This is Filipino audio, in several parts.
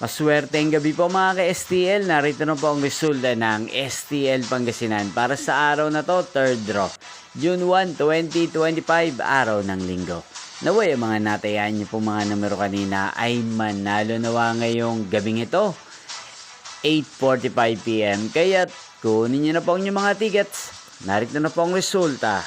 Maswerteng gabi po mga ka-STL. Narito na po ang resulta ng STL Pangasinan para sa araw na to, third draw. June 1, 2025, araw ng linggo. Naway ang mga natayaan niyo po mga numero kanina ay manalo nawa ngayong gabing ito. 8:45 PM. Kaya kunin niyo na po ang inyong mga tickets. Narito na po ang resulta.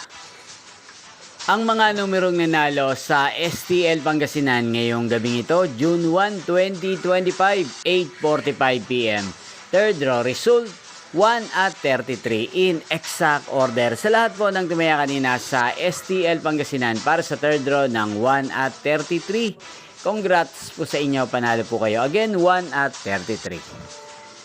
Ang mga numerong nanalo sa STL Pangasinan ngayong gabing ito, June 1, 2025, 8:45 PM. Third draw result, 1 at 33 in exact order. Sa lahat po ng tumaya kanina sa STL Pangasinan para sa third draw ng 1 at 33. Congrats po sa inyo, panalo po kayo. Again, 1 at 33.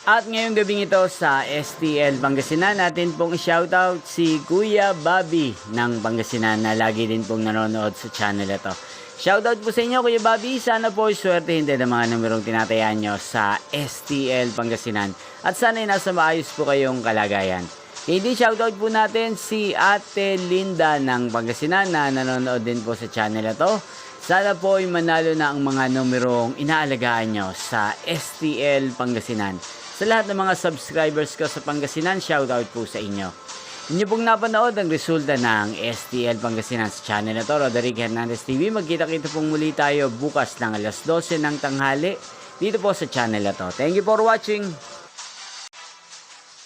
At ngayong gabing ito sa STL Pangasinan, natin pong i-shoutout si Kuya Bobby ng Pangasinan na lagi din pong nanonood sa channel ito. Shoutout po sa inyo Kuya Bobby, sana po swertehin din ang mga numerong tinatayaan nyo sa STL Pangasinan at sana'y nasa maayos po kayong kalagayan. Hindi shoutout po natin si Ate Linda ng Pangasinan na nanonood din po sa channel ito. Sana po ay manalo na ang mga numerong inaalagaan nyo sa STL Pangasinan. Sa lahat ng mga subscribers ko sa Pangasinan, shoutout po sa inyo. Inyo pong napanood ang resulta ng STL Pangasinan sa channel na to, Roderick Hernandez TV. Magkita-kita pong muli tayo bukas ng alas 12 ng tanghali dito po sa channel na to. Thank you for watching.